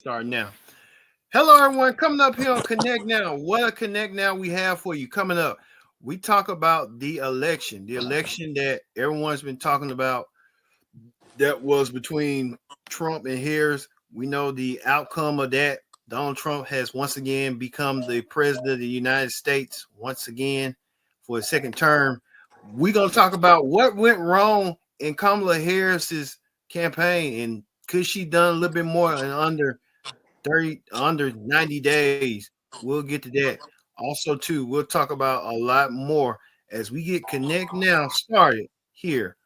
Start now. Hello, everyone. Coming up here on Connect Now. What a Connect Now we have for you coming up. We talk about the election that everyone's been talking about that was between Trump and Harris. We know the outcome of that. Donald Trump has once again become the president of the United States once again for a second term. We're going to talk about what went wrong in Kamala Harris's campaign and could she done a little bit more in under 90 days. We'll get to that. Also, too, we'll talk about a lot more as we get Connect Now started here.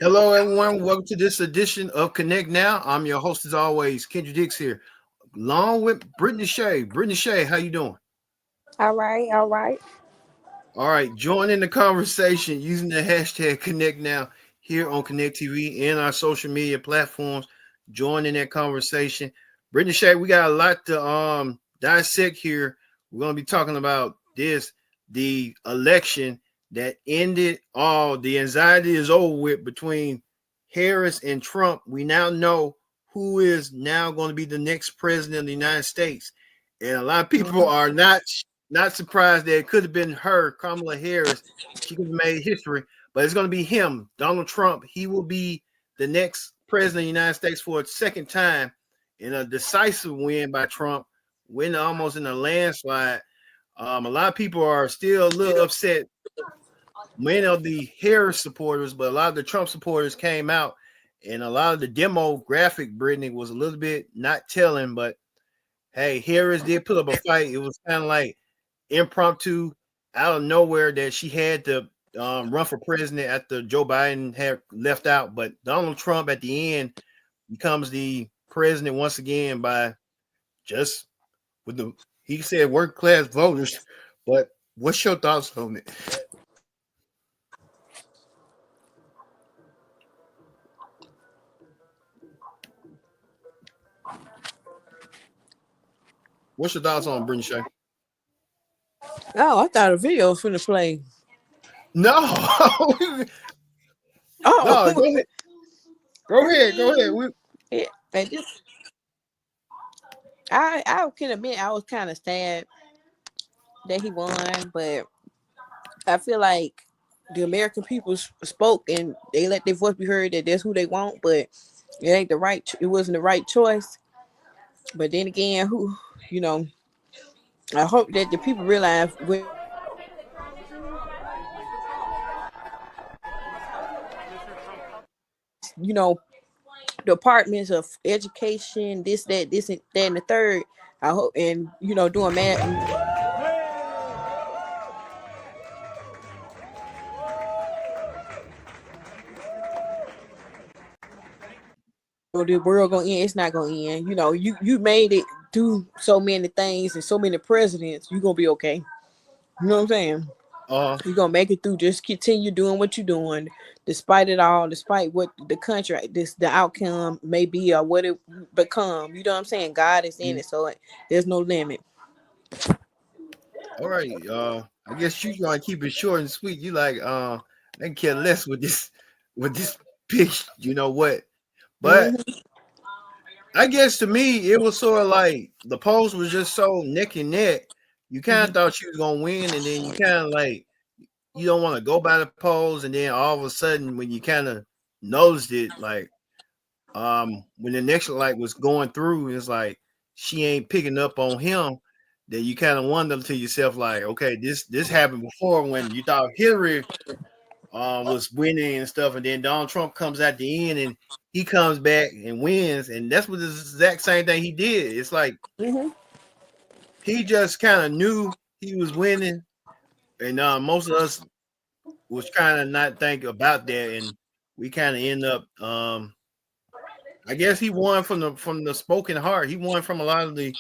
Hello, everyone. Welcome to this edition of Connect Now. I'm your host, as always, Kendra Dix here, along with Brittany Shea. Brittany Shea, how you doing? All right, all right. All right, join in the conversation using the hashtag Connect Now here on Connect TV and our social media platforms. Join in that conversation. Brittany Shea, we got a lot to dissect here. We're going to be talking about the election that ended all the anxiety is over with between Harris and Trump. We now know who is now going to be the next president of the United States. And a lot of people are not surprised that it could have been her, Kamala Harris. She could have made history, but it's going to be him, Donald Trump. He will be the next president of the United States for a second time in a decisive win by Trump, win almost in a landslide. A lot of people are still a little upset. Many of the Harris supporters, but a lot of the Trump supporters came out, and a lot of the demographic, Brittany, was a little bit not telling, but hey, Harris did put up a fight. It was kind of like impromptu out of nowhere that she had to run for president after Joe Biden had left out. But Donald Trump at the end becomes the president once again by just with he said working class voters. But what's your thoughts on it? What's your thoughts on Brittany Shea? Oh, I thought a video was finna play. No, Oh, no, go ahead. Go ahead. Go ahead. yeah, they just, I can admit I was kind of sad that he won, but I feel like the American people spoke and they let their voice be heard that that's who they want, but it ain't the right. It wasn't the right choice. But then again, you know, I hope that the people realize when you know departments of education, this, and that, and the third. I hope, and doing math. The world gonna end. It's not gonna end. You made it do so many things and so many presidents. You gonna be okay. You know what I'm saying? You're gonna make it through. Just continue doing what you're doing, despite it all, despite what the country, the outcome may be or what it become. You know what I'm saying? God is in it, so there's no limit. All right. I guess you gonna keep it short and sweet. You like they can care less with this pitch, you know what? But I guess to me it was sort of like the polls was just so neck and neck. You kind of thought she was gonna win, and then you kind of like you don't want to go by the polls, and then all of a sudden when you kind of noticed it, like when the next light was going through, it's like she ain't picking up on him. Then you kind of wonder to yourself, like, okay, this happened before when you thought Hillary was winning and stuff, and then Donald Trump comes at the end and he comes back and wins, and that's what the exact same thing he did. It's like he just kind of knew he was winning, and most of us was kind of not think about that, and we kind of end up. I guess he won from the spoken heart. He won from a lot of the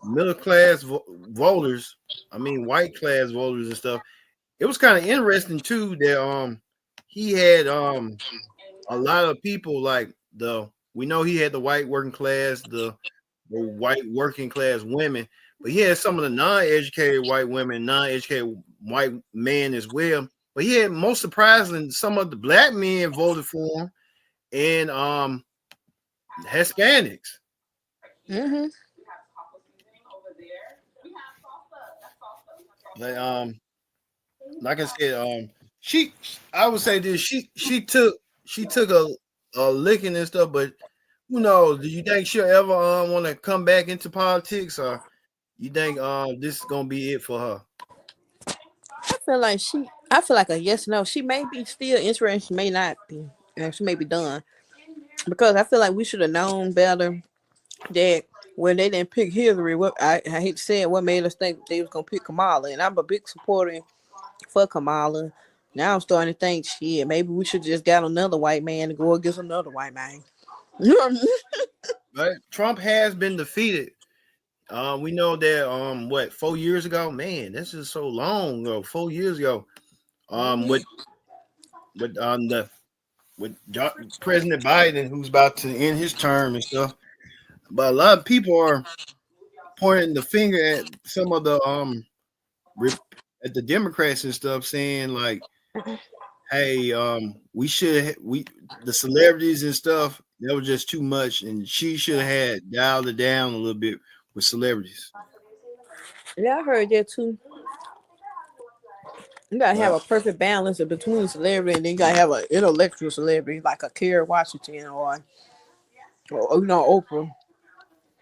middle class voters. I mean, white class voters and stuff. It was kind of interesting too that he had a lot of people like we know he had the white working class, the white working class women, but he had some of the non-educated white women, non-educated white men as well. But he had, most surprisingly, some of the black men voted for him, and Hispanics. Mm-hmm. But like I said, I would say this, she took a licking and stuff, but who knows? Do you think she'll ever want to come back into politics, or you think this is gonna be it for her? I feel like a yes, no. She may be still interested, she may not be. And she may be done. Because I feel like we should have known better that when they didn't pick Hillary, I hate to say it, what made us think they was gonna pick Kamala. And I'm a big supporter for Kamala. Now I'm starting to think, shit, maybe we should just got another white man to go against another white man. Right? Trump has been defeated. We know that 4 years ago, man, this is so long ago. 4 years ago, with President Biden, who's about to end his term and stuff. But a lot of people are pointing the finger at some of the at the Democrats and stuff, saying like, hey, the celebrities and stuff, that was just too much, and she should have had dialed it down a little bit with celebrities. Yeah, I heard that too. You gotta have a perfect balance between celebrity, and then you gotta have an intellectual celebrity like a Kerry Washington or Oprah.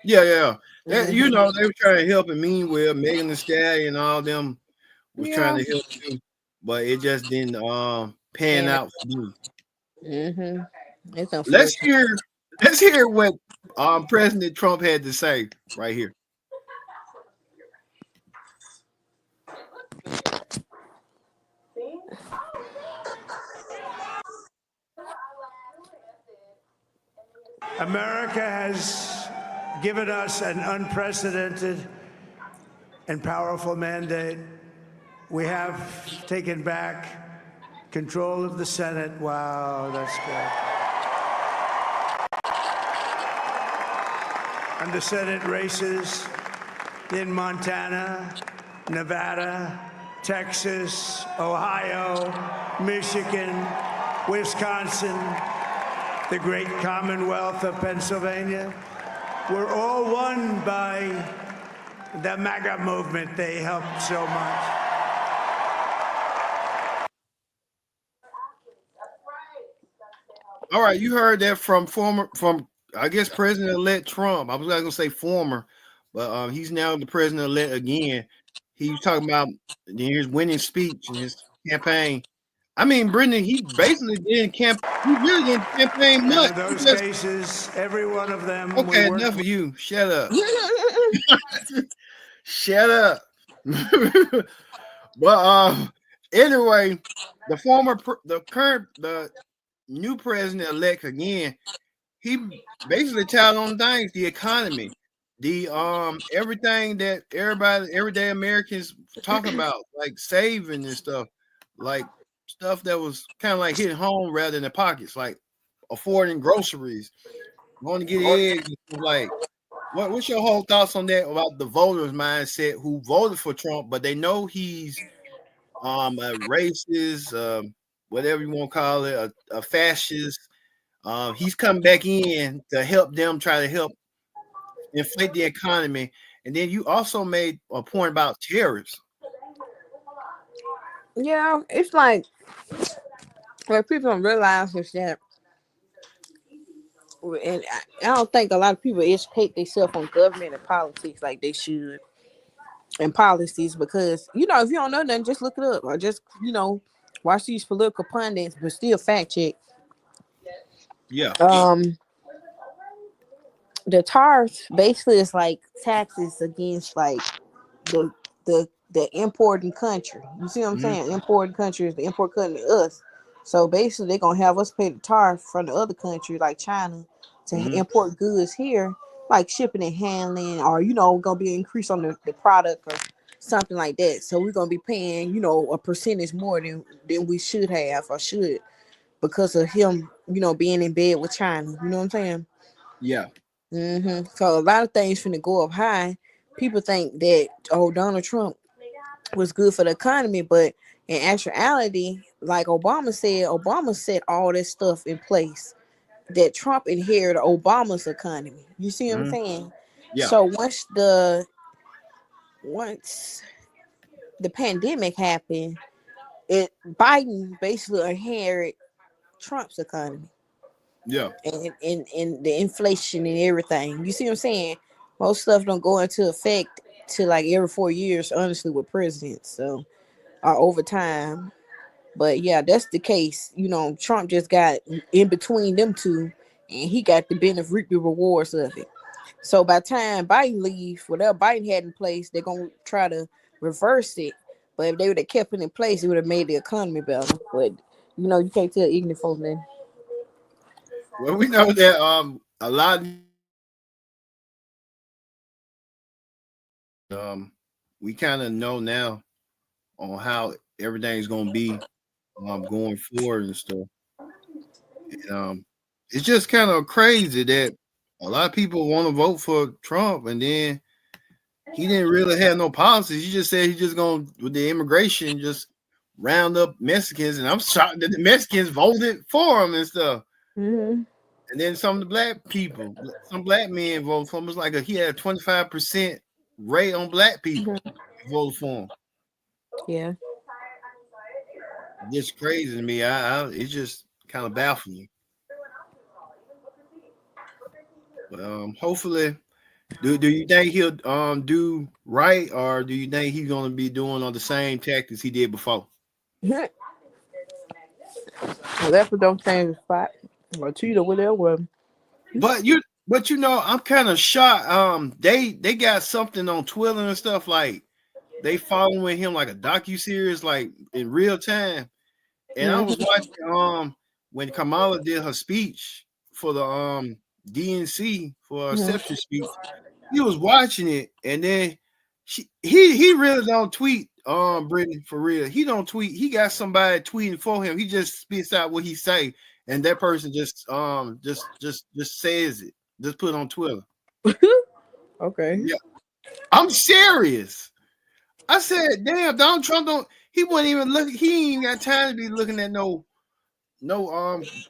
Yeah. That, they were trying to help, and meanwhile, Megan Thee Stallion and all them was trying to help too, but it just didn't pan out for me. Mm-hmm. Let's hear what President Trump had to say right here. America has given us an unprecedented and powerful mandate. We have taken back control of the Senate. Wow, that's good. And the Senate races in Montana, Nevada, Texas, Ohio, Michigan, Wisconsin, the great Commonwealth of Pennsylvania, were all won by the MAGA movement. They helped so much. All right, you heard that from I guess President-elect Trump. I was not gonna say former, but he's now the president-elect again. He was talking about his winning speech and his campaign. I mean, Brendan, he basically didn't He really didn't campaign much. Those cases, every one of them. Okay, enough of you. Shut up. Shut up. But anyway, the new president-elect again, he basically touted on things, the economy, the everything that everyday Americans talking about, like saving and stuff, like stuff that was kind of like hitting home rather than the pockets, like affording groceries, going to get eggs. Like, what's your whole thoughts on that about the voters' mindset who voted for Trump, but they know he's a racist, whatever you want to call it, a fascist. He's coming back in to help them try to help inflate the economy. And then you also made a point about tariffs. Yeah, it's like what people don't realize is that, and I don't think a lot of people educate themselves on government and politics like they should, and policies, because if you don't know nothing, just look it up, or just watch these political pundits, but still fact check. Yeah. The tariffs basically is like taxes against like the the importing country. You see what I'm saying? Importing country is the import country to us. So basically, they're gonna have us pay the tariff from the other country, like China, to import goods here, like shipping and handling, or gonna be an increase on the product or something like that. So we're gonna be paying, a percentage more than we should have or should because of him, being in bed with China. You know what I'm saying? Yeah. So a lot of things finna go up high. People think that Donald Trump was good for the economy, but in actuality, like Obama set all this stuff in place that Trump inherited Obama's economy. You see what I'm saying? Yeah. So once the pandemic happened, Biden basically inherited Trump's economy. Yeah. And the inflation and everything. You see what I'm saying? Most stuff don't go into effect till like every 4 years, honestly, with presidents. So over time. But yeah, that's the case. Trump just got in between them two and he got the benefit, reap the rewards of it. So by the time Biden leaves, whatever Biden had in place, they're gonna try to reverse it. But if they would have kept it in place, it would have made the economy better. But you can't tell ignorant folks that. Well, we know that a lot we kind of know now on how everything's gonna be going forward and stuff. And, it's just kind of crazy that a lot of people want to vote for Trump, and then he didn't really have no policies. He just said he's just going with the immigration, just round up Mexicans, and I'm shocked that the Mexicans voted for him and stuff. Mm-hmm. And then some of the black people, some black men voted for him. It was like he had a 25% rate on black people voted for him. Yeah. It's crazy to me. It's just kind of baffling. But hopefully, do you think he'll do right, or do you think he's gonna be doing all the same tactics he did before? Well, that's what don't change the spot or cheat or whatever. But I'm kind of shocked. They got something on Twitter and stuff, like they following him like a docuseries, like in real time. And I was watching when Kamala did her speech for the DNC for her acceptance speech. He was watching it, and then he really don't tweet. Brittany, for real, he don't tweet. He got somebody tweeting for him. He just spits out what he say, and that person just says it. Just put it on Twitter. Okay. Yeah, I'm serious. I said, damn, Donald Trump don't. He wasn't even looking. He ain't got time to be looking at no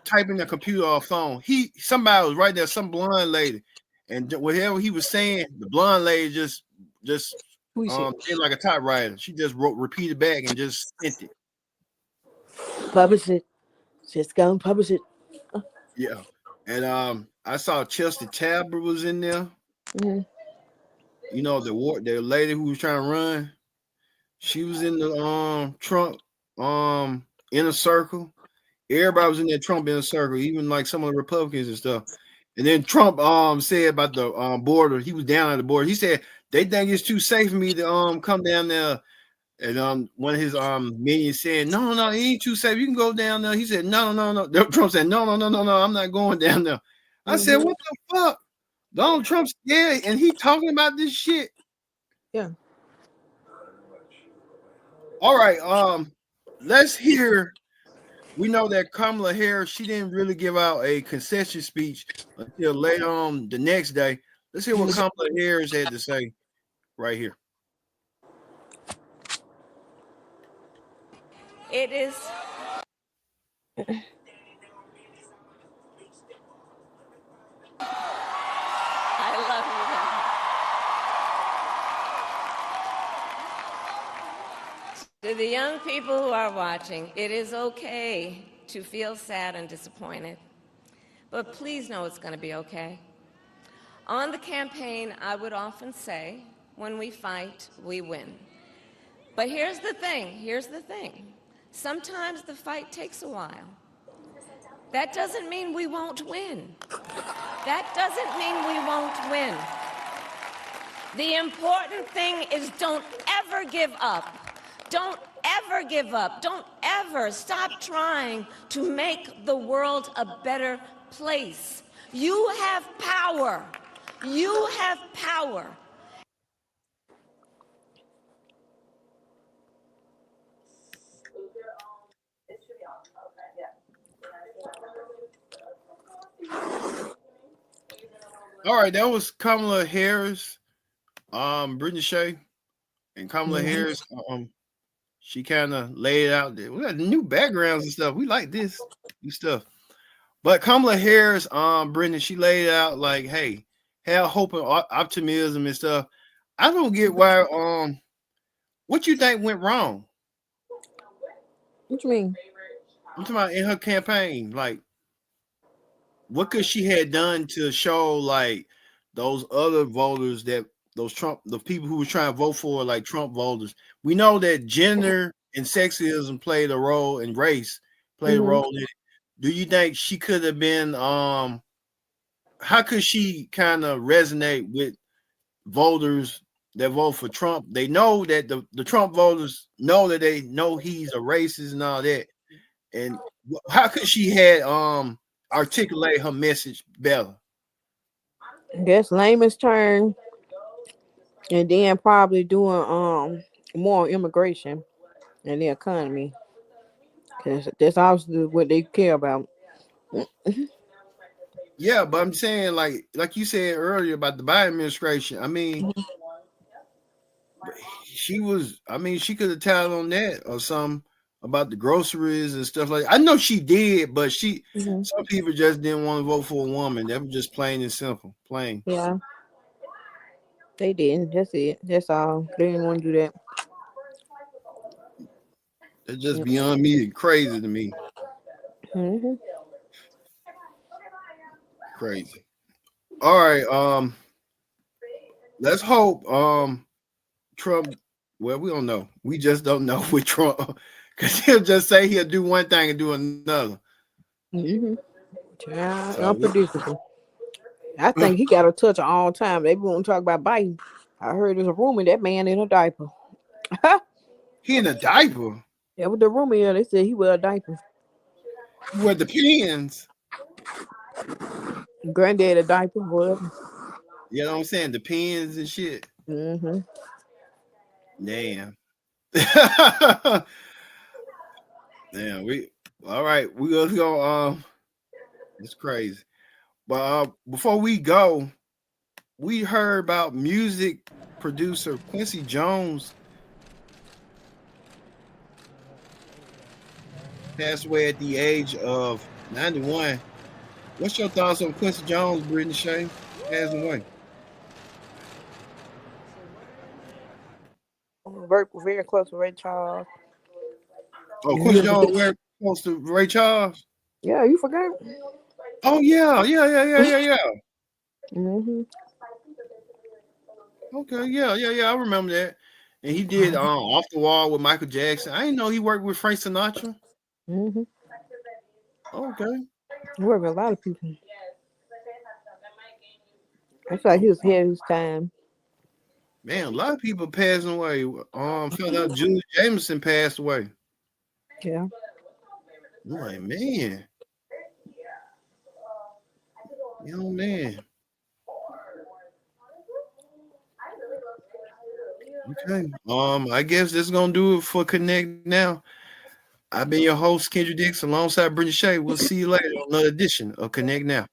typing the computer or phone. Somebody was right there, some blonde lady, and whatever he was saying, the blonde lady just did like a typewriter. She just repeated back and just sent it. Publish it. Just go and publish it. Yeah. And I saw Chelsea Tabler was in there. Mm-hmm. The lady who was trying to run. She was in the Trump inner circle. Everybody was in that Trump inner circle, even like some of the Republicans and stuff. And then Trump said about the border. He was down at the border. He said they think it's too safe for me to come down there. And one of his minions said, no, it ain't too safe. You can go down there. He said, no. Trump said, no, I'm not going down there. I said, what the fuck? Donald Trump's scared, and he talking about this shit. Yeah. All right. Let's hear. We know that Kamala Harris, she didn't really give out a concession speech until later on the next day. Let's hear what Kamala Harris had to say right here. It is. I love you. To the young people who are watching, it is okay to feel sad and disappointed, but please know it's going to be okay. On the campaign, I would often say, when we fight, we win. But here's the thing. Sometimes the fight takes a while. That doesn't mean we won't win. The important thing is don't ever give up. Don't ever give up. Don't ever stop trying to make the world a better place. You have power. You have power. All right, that was Kamala Harris, Brittany Shea, and Kamala Harris. She kind of laid out there. We got new backgrounds and stuff. We like this new stuff. But Kamala Harris, Brittany, she laid out like, hey, have hope and optimism and stuff. I don't get why. What you think went wrong? What you mean? I'm talking about in her campaign, like. What could she had done to show like those other voters that the people who were trying to vote for like Trump voters? We know that gender and sexism played a role, and race played a role in it. Do you think she could have been? How could she kind of resonate with voters that vote for Trump? They know that the Trump voters know that they know he's a racist and all that. And how could she had articulate her message better? That's layman's turn, and then probably doing more immigration and the economy, because that's obviously what they care about. Yeah, but I'm saying like you said earlier about the Biden administration. I mean, she could have tied on that or something about the groceries and stuff like that. I know she did, but some people just didn't want to vote for a woman. That was just plain and simple. Plain. Yeah. They didn't. That's it. That's all. They didn't want to do that. It's just beyond me and crazy to me. Crazy. All right. Let's hope Trump. Well, we don't know. We just don't know with Trump. Because he'll just say he'll do one thing and do another. Yeah, unpredictable. I think he got a touch all the time. They won't talk about Biden. I heard there's a rumor that man in a diaper. He in a diaper? Yeah, with the rumor here, they said he wear a diaper. He wear the pins. Granddad a diaper, whatever. You know what I'm saying? The pins and shit. Damn. Damn, all right. We go. It's crazy. But before we go, we heard about music producer Quincy Jones passed away at the age of 91. What's your thoughts on Quincy Jones, Brittany Shea, passing away? Very close to Ray Charles. Oh, Quincy Jones very close to Ray Charles? Yeah, you forgot? Oh, yeah. Okay, yeah. I remember that. And he did Off the Wall with Michael Jackson. I didn't know he worked with Frank Sinatra. Okay. He worked with a lot of people. I feel like he was ahead of his time. Man, a lot of people passing away. Found out Julie Jameson passed away. Yeah. I'm like, man. Young man. Okay. I guess that's gonna do it for Connect Now. I've been your host, Kendra Dix, alongside Brittany Shea. We'll see you later on another edition of Connect Now.